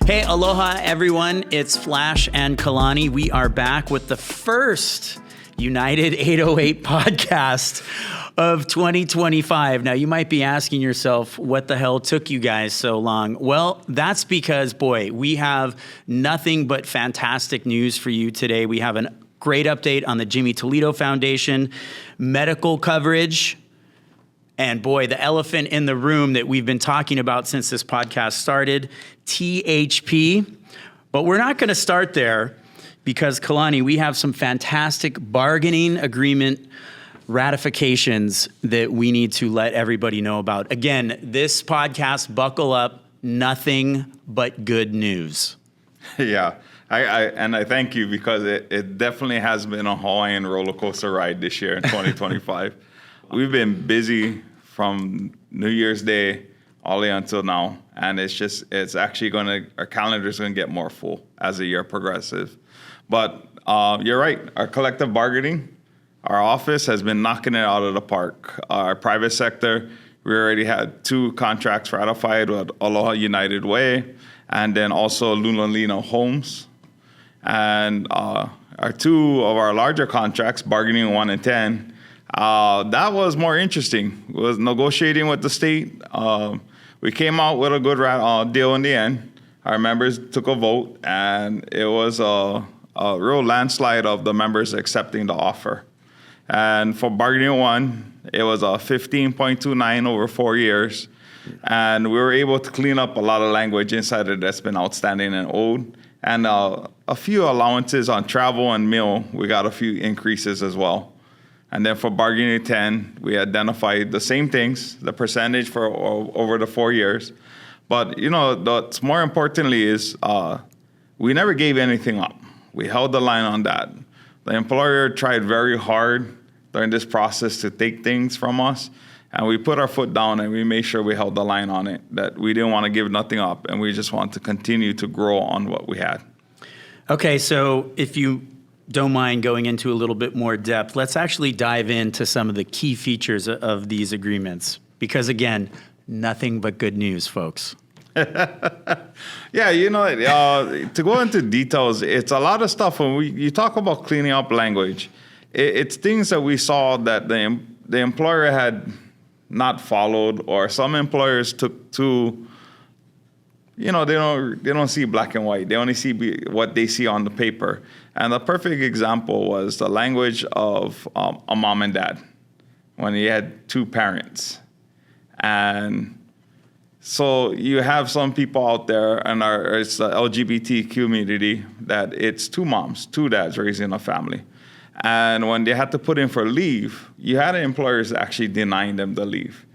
Hey, aloha, everyone. It's Flash and Kalani. We are back with the first United 808 podcast of 2025. Now, you might be asking yourself, what the hell took you guys so long? Well, that's because, boy, we have nothing but fantastic news for you today. We have a great update on the Jimmy Toledo Foundation, medical coverage, and boy, the elephant in the room that we've been talking about since this podcast started, THP. But we're not going to start there because, Kalani, we have some fantastic bargaining agreement ratifications that we need to let everybody know about. Again, this podcast, buckle up, nothing but good news. Yeah, I thank you because it definitely has been a Hawaiian roller coaster ride this year in 2025. We've been busy from New Year's Day all the way until now, and it's actually our calendar is going to get more full as the year progresses. But you're right, our collective bargaining, our office has been knocking it out of the park. Our private sector, we already had 2 contracts ratified with Aloha United Way, and then also Lunalina Homes. And our 2 of our larger contracts, bargaining 1 and 10, that was more interesting. It was negotiating with the state. We came out with a good deal in the end. Our members took a vote, and it was a real landslide of the members accepting the offer. And for bargaining 1, it was a 15.29 over 4 years. And we were able to clean up a lot of language inside it that's been outstanding and old. And a few allowances on travel and meal, we got a few increases as well. And then for bargaining 10, we identified the same things, the percentage for over the 4 years. But, what's more importantly is we never gave anything up. We held the line on that. The employer tried very hard during this process to take things from us. And we put our foot down and we made sure we held the line on it, that we didn't want to give nothing up. And we just want to continue to grow on what we had. Okay, so if you don't mind going into a little bit more depth, let's actually dive into some of the key features of these agreements. Because again, nothing but good news, folks. Yeah, to go into details, it's a lot of stuff. When you talk about cleaning up language, it's things that we saw that the employer had not followed, or some employers took to, they don't see black and white. They only see what they see on the paper. And the perfect example was the language of a mom and dad when he had 2 parents. And so you have some people out there, and it's the LGBT community, that it's 2 moms, 2 dads raising a family. And when they had to put in for leave, you had employers actually denying them the leave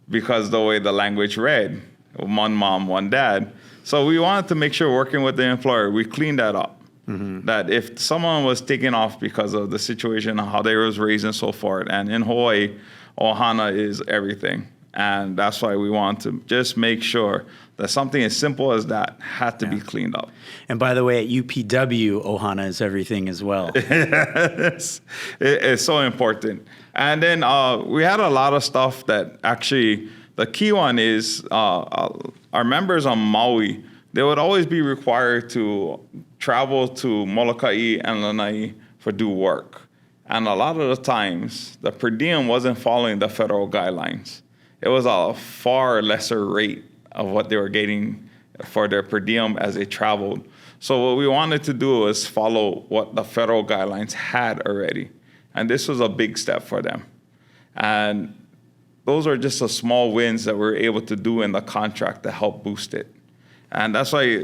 because the way the language read, 1 mom, 1 dad. So we wanted to make sure, working with the employer, we cleaned that up. Mm-hmm. That if someone was taken off because of the situation, how they was raised and so forth, and in Hawaii, ohana is everything. And that's why we want to just make sure that something as simple as that had to be cleaned up. And by the way, at UPW, ohana is everything as well. it's so important. And then we had a lot of stuff that actually, the key one is our members on Maui, they would always be required to travel to Molokai and Lanai for do work. And a lot of the times, the per diem wasn't following the federal guidelines. It was a far lesser rate of what they were getting for their per diem as they traveled. So what we wanted to do was follow what the federal guidelines had already. And this was a big step for them. And those are just the small wins that we're able to do in the contract to help boost it. And that's why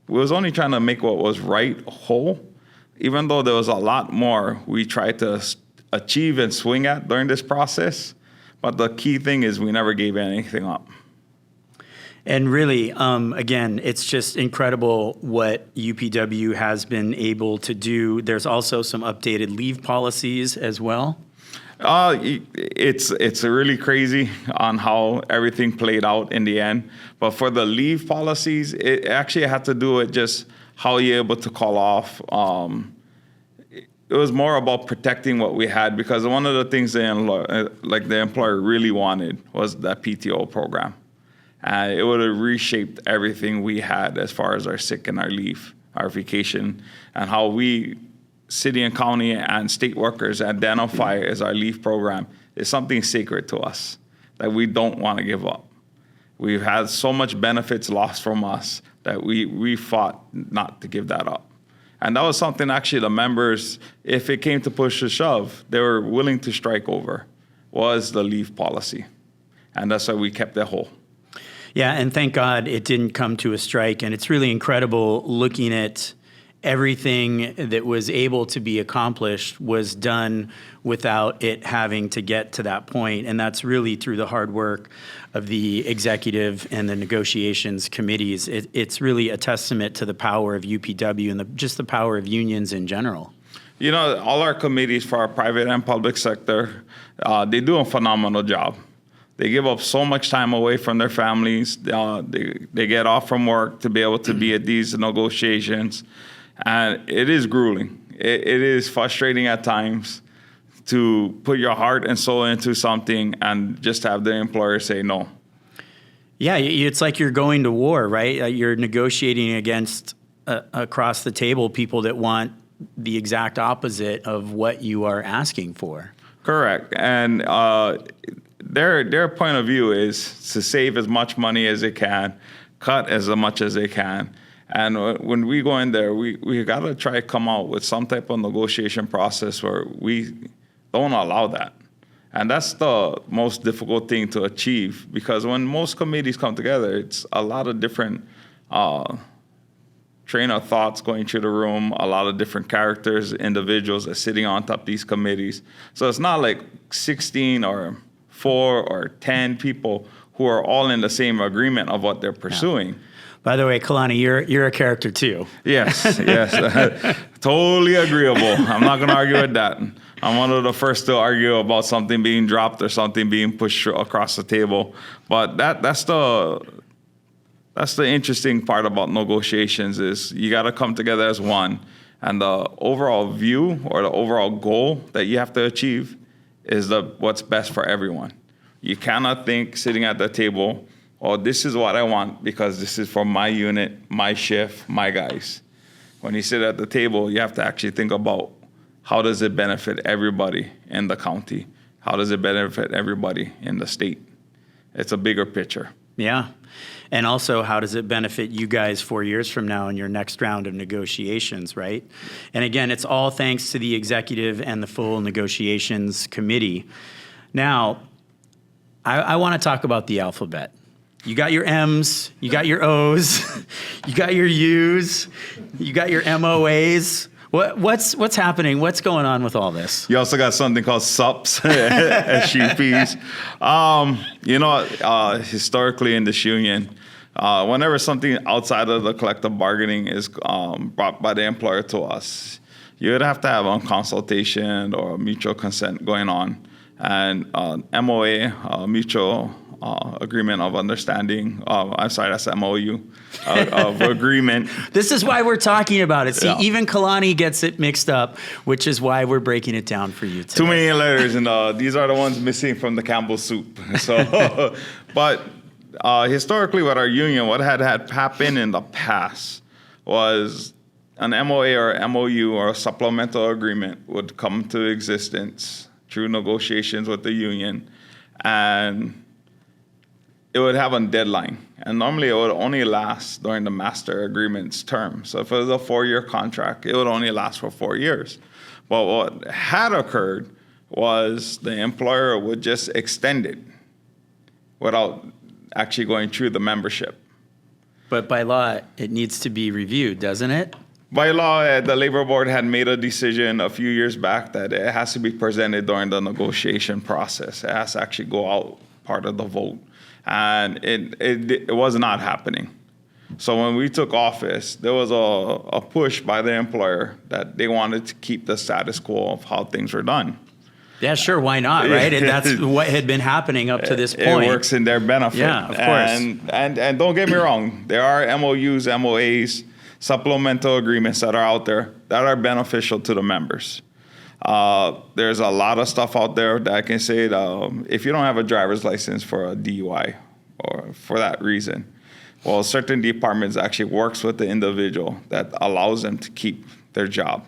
we was only trying to make what was right whole, even though there was a lot more we tried to achieve and swing at during this process. But the key thing is we never gave anything up. And really, again, it's just incredible what UPW has been able to do. There's also some updated leave policies as well. It's really crazy on how everything played out in the end. But for the leave policies, it actually had to do with just how you're able to call off. It was more about protecting what we had, because one of the things the employer really wanted was that PTO program. And it would have reshaped everything we had as far as our sick and our leave, our vacation, and how we, city and county and state workers, identify as our leave program is something sacred to us that we don't want to give up. We've had so much benefits lost from us that we fought not to give that up. And that was something actually the members, if it came to push to shove, they were willing to strike over, was the leave policy. And that's why we kept it whole. Yeah, and thank God it didn't come to a strike. And it's really incredible looking at everything that was able to be accomplished was done without it having to get to that point. And that's really through the hard work of the executive and the negotiations committees. It's really a testament to the power of UPW and just the power of unions in general. You know, all our committees for our private and public sector, they do a phenomenal job. They give up so much time away from their families. They get off from work to be able to be at these negotiations. And it is grueling. It is frustrating at times to put your heart and soul into something and just have the employer say no. Yeah, it's like you're going to war, right? You're negotiating against across the table people that want the exact opposite of what you are asking for. Correct. And their point of view is to save as much money as they can, cut as much as they can. And when we go in there, we got to try to come out with some type of negotiation process where we don't allow that. And that's the most difficult thing to achieve, because when most committees come together, it's a lot of different train of thoughts going through the room, a lot of different characters, individuals that are sitting on top of these committees. So it's not like 16 or 4 or 10 people who are all in the same agreement of what they're pursuing. Yeah. By the way, Kalani, you're a character too. Yes. Totally agreeable. I'm not going to argue with that. I'm one of the first to argue about something being dropped or something being pushed across the table. But that's the interesting part about negotiations is you got to come together as one. And the overall view or the overall goal that you have to achieve is what's best for everyone. You cannot think sitting at the table, oh, this is what I want because this is for my unit, my shift, my guys. When you sit at the table, you have to actually think about how does it benefit everybody in the county? How does it benefit everybody in the state? It's a bigger picture. Yeah. And also, how does it benefit you guys 4 years from now in your next round of negotiations, right? And again, it's all thanks to the executive and the full negotiations committee. Now, I want to talk about the alphabet. You got your M's, you got your O's, you got your U's, you got your MOAs. What's happening? What's going on with all this? You also got something called SUPs, SUPs. Historically in this union, whenever something outside of the collective bargaining is brought by the employer to us, you would have to have a consultation or a mutual consent going on. And MOA, mutual agreement of understanding. That's MOU of agreement. This is why we're talking about it. See, even Kalani gets it mixed up, which is why we're breaking it down for you today. Too many letters, and these are the ones missing from the Campbell soup. So, but historically, with our union, what had happened in the past was an MOA or MOU or a supplemental agreement would come to existence through negotiations with the union, and it would have a deadline. And normally it would only last during the master agreement's term. So if it was a 4-year contract, it would only last for 4 years. But what had occurred was the employer would just extend it without actually going through the membership. But by law, it needs to be reviewed, doesn't it? By law, the labor board had made a decision a few years back that it has to be presented during the negotiation process. It has to actually go out part of the vote. And it was not happening. So when we took office, there was a push by the employer that they wanted to keep the status quo of how things were done. Yeah, sure, why not, right? And that's what had been happening up to this point. It works in their benefit. Yeah, of course. And don't get me wrong, there are MOUs, MOAs, supplemental agreements that are out there that are beneficial to the members. There's a lot of stuff out there that I can say that, if you don't have a driver's license for a DUI, or for that reason. Well, certain departments actually works with the individual that allows them to keep their job.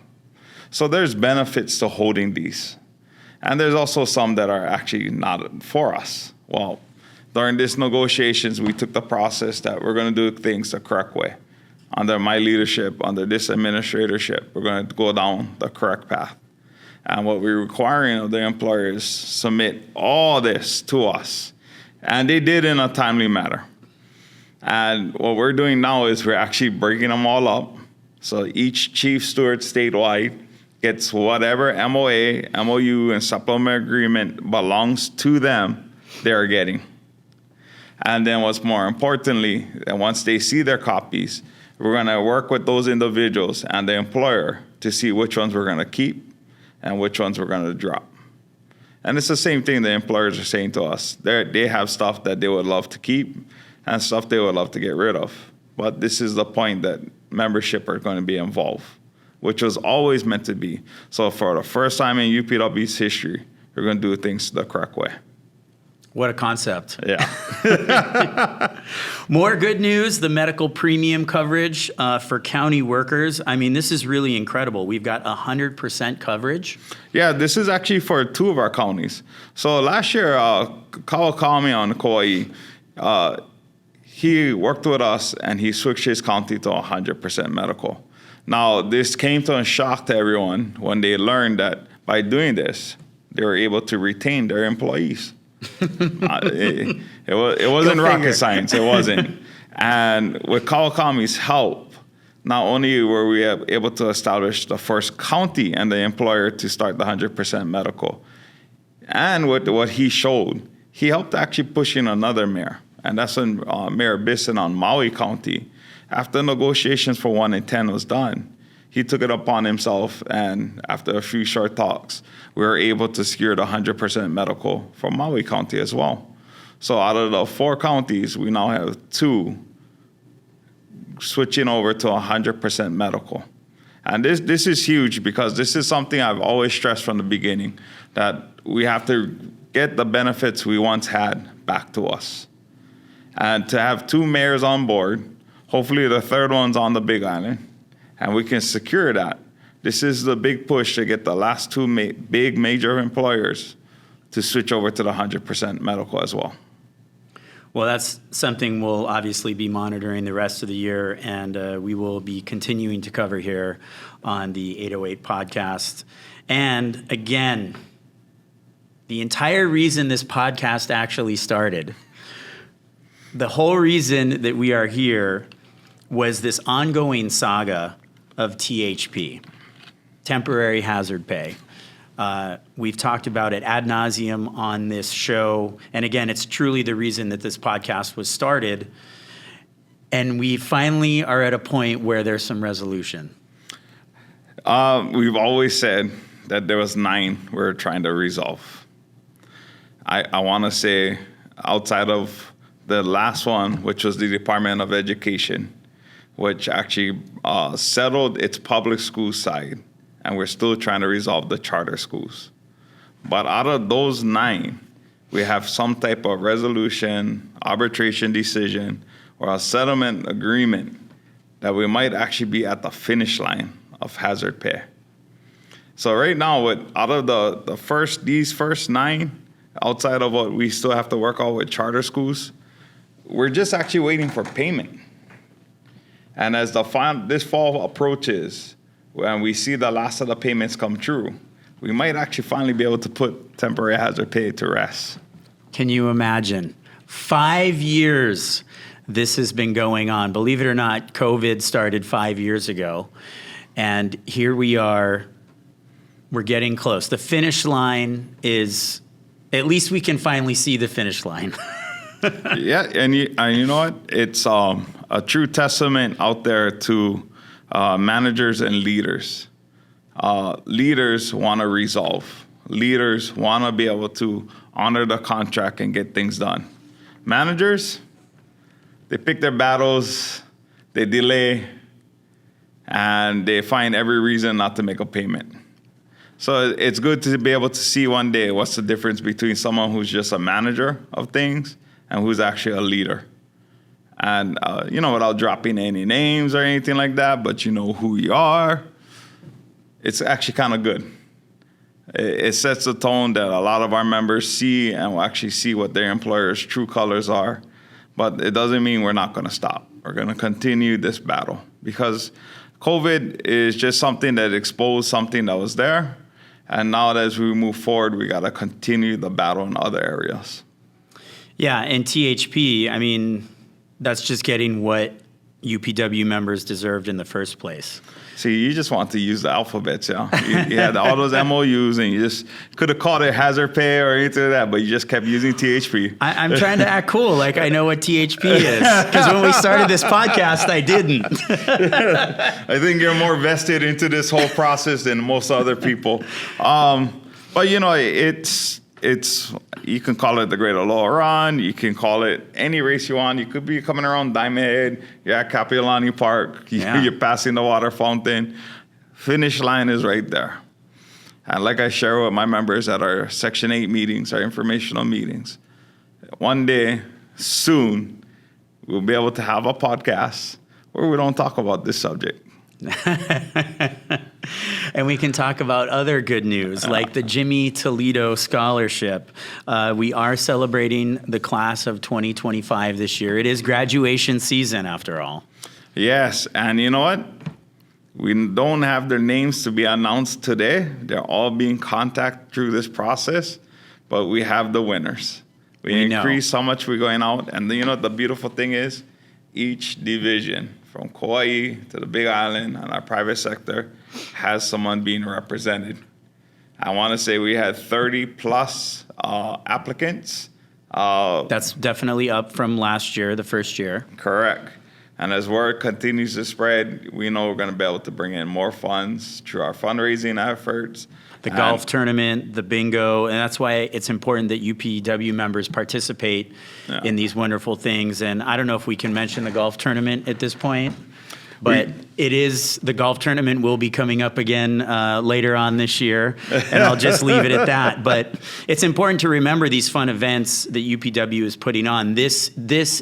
So there's benefits to holding these. And there's also some that are actually not for us. Well, during these negotiations, we took the process that we're going to do things the correct way. Under my leadership, under this administratorship, we're going to go down the correct path. And what we're requiring of the employers submit all this to us. And they did in a timely manner. And what we're doing now is we're actually breaking them all up. So each chief steward statewide gets whatever MOA, MOU, and supplement agreement belongs to them, they're getting. And then what's more importantly, and once they see their copies, we're going to work with those individuals and the employer to see which ones we're going to keep and which ones we're going to drop. And it's the same thing the employers are saying to us. They have stuff that they would love to keep and stuff they would love to get rid of. But this is the point that membership are going to be involved, which was always meant to be. So for the first time in UPW's history, we're going to do things the correct way. What a concept. Yeah. More good news, the medical premium coverage for county workers. I mean, this is really incredible. We've got 100% coverage. Yeah, this is actually for 2 of our counties. So last year, Kalani on Kauai, he worked with us and he switched his county to 100% medical. Now, this came to a shock to everyone when they learned that by doing this, they were able to retain their employees. It wasn't rocket science. It wasn't. And with Kawakami's help, not only were we able to establish the first county and the employer to start the 100% medical, and with what he showed, he helped actually push in another mayor, and that's when Mayor Bisson on Maui County. After negotiations for 1 and 10 was done, he took it upon himself, and after a few short talks, we were able to secure the 100% medical for Maui County as well. So out of the 4 counties, we now have 2 switching over to 100% medical. And this is huge because this is something I've always stressed from the beginning, that we have to get the benefits we once had back to us. And to have 2 mayors on board, hopefully the third one's on the Big Island, and we can secure that. This is the big push to get the last 2 big major employers to switch over to the 100% medical as well. Well, that's something we'll obviously be monitoring the rest of the year, and we will be continuing to cover here on the 808 podcast. And again, the entire reason this podcast actually started, the whole reason that we are here was this ongoing saga of THP, temporary hazard pay. We've talked about it ad nauseum on this show. And again, it's truly the reason that this podcast was started. And we finally are at a point where there's some resolution. We've always said that there was 9 we're trying to resolve. I want to say outside of the last one, which was the Department of Education, which actually settled its public school side, and we're still trying to resolve the charter schools. But out of those 9, we have some type of resolution, arbitration decision, or a settlement agreement that we might actually be at the finish line of hazard pay. So right now, out of these first 9, outside of what we still have to work out with charter schools, we're just actually waiting for payment. And as this fall approaches, when we see the last of the payments come true, we might actually finally be able to put temporary hazard pay to rest. Can you imagine? 5 years this has been going on. Believe it or not, COVID started 5 years ago. And here we are. We're getting close. The finish line is, at least we can finally see the finish line. Yeah, and you know what? It's a true testament out there to managers and leaders. Leaders want to resolve. Leaders want to be able to honor the contract and get things done. Managers, they pick their battles, they delay, and they find every reason not to make a payment. So it's good to be able to see one day what's the difference between someone who's just a manager of things and who's actually a leader. And, without dropping any names or anything like that, but you know who you are, it's actually kind of good. It sets a tone that a lot of our members see and will actually see what their employer's true colors are. But it doesn't mean we're not going to stop. We're going to continue this battle because COVID is just something that exposed something that was there. And now as we move forward, we got to continue the battle in other areas. Yeah, and THP, I mean, that's just getting what UPW members deserved in the first place. See, you just want to use the alphabets, yeah. You had all those MOUs, and you just could have called it hazard pay or anything like that, but you just kept using THP. I'm trying to act cool, like I know what THP is, because when we started this podcast, I didn't. I think you're more vested into this whole process than most other people. But it's you can call it the Great Aloha Run. You can call it any race you want. You could be coming around Diamond Head. You're at Kapiolani Park. You're passing the water fountain. Finish line is right there. And like I share with my members at our Section 8 meetings, our informational meetings, one day, soon, we'll be able to have a podcast where we don't talk about this subject. And we can talk about other good news, like the Jimmy Toledo Scholarship. We are celebrating the class of 2025 this year. It is graduation season, after all. Yes, and you know what? We don't have their names to be announced today. They're all being contacted through this process, but we have the winners. We increase how much we're going out, and the beautiful thing is, each division, from Kauai to the Big Island and our private sector, has someone being represented. I want to say we had 30 plus applicants. That's definitely up from last year, the first year. Correct. And as word continues to spread, we know we're going to be able to bring in more funds through our fundraising efforts. The golf tournament, the bingo, and that's why it's important that UPW members participate in these wonderful things. And I don't know if we can mention the golf tournament at this point, but the golf tournament will be coming up again later on this year, and I'll just leave it at that. But it's important to remember these fun events that UPW is putting on. This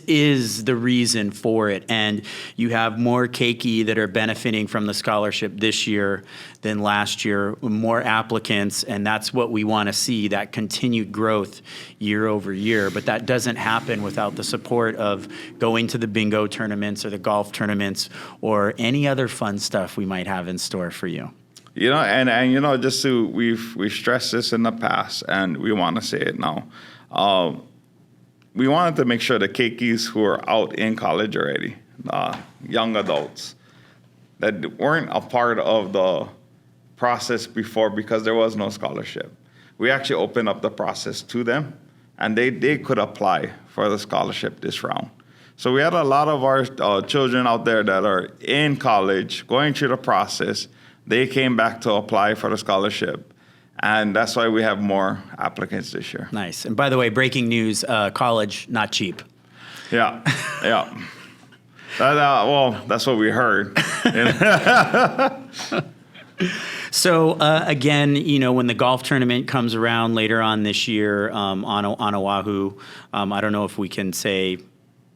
is the reason for it, and you have more keiki that are benefiting from the scholarship this year than last year, more applicants, and that's what we want to see, that continued growth year over year. But that doesn't happen without the support of going to the bingo tournaments or the golf tournaments or any other fun stuff we might have in store for you. Just we've stressed this in the past, and we want to say it now. We wanted to make sure the keikis who are out in college already, young adults, that weren't a part of the process before because there was no scholarship. We actually opened up the process to them, and they could apply for the scholarship this round. So we had a lot of our children out there that are in college going through the process. They came back to apply for the scholarship, and that's why we have more applicants this year. Nice. And by the way, breaking news, college, not cheap. Yeah. That's what we heard. So again, when the golf tournament comes around later on this year on Oahu, I don't know if we can say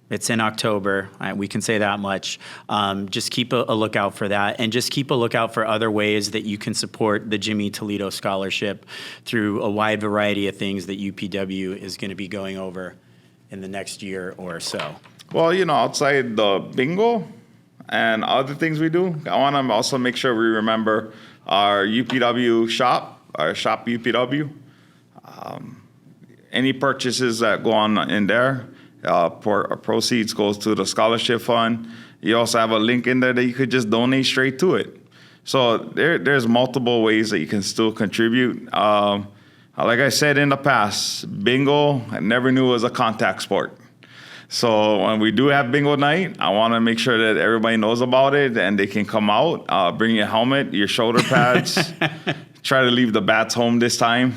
it's in October. We can say that much. Just keep a lookout for that, and just keep a lookout for other ways that you can support the Jimmy Toledo Scholarship through a wide variety of things that UPW is going to be going over in the next year or so. Well, outside the bingo and other things we do, I want to also make sure we remember our UPW shop, our shop UPW. Any purchases that go on in there, proceeds goes to the scholarship fund. You also have a link in there that you could just donate straight to it. So there's multiple ways that you can still contribute. Like I said in the past, bingo, I never knew it was a contact sport. So when we do have bingo night, I want to make sure that everybody knows about it and they can come out, bring your helmet, your shoulder pads, try to leave the bats home this time.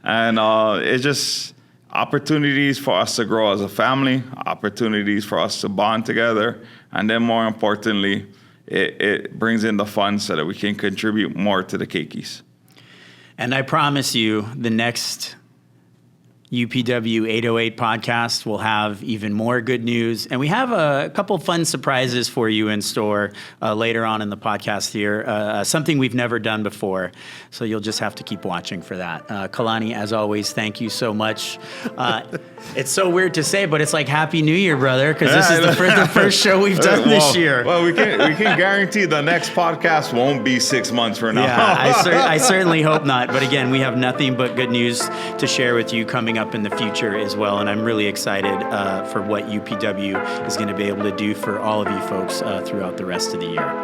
And it's just opportunities for us to grow as a family, opportunities for us to bond together, and then more importantly, it brings in the funds so that we can contribute more to the keikis. And I promise you, the next UPW 808 podcast will have even more good news. And we have a couple fun surprises for you in store later on in the podcast here, something we've never done before. So you'll just have to keep watching for that. Kalani, as always, thank you so much. It's so weird to say, but it's like Happy New Year, brother, because this is the first show we've done this year. Well, we can guarantee the next podcast won't be 6 months from now. Yeah, I certainly hope not. But again, we have nothing but good news to share with you coming up in the future as well. And I'm really excited for what UPW is going to be able to do for all of you folks throughout the rest of the year.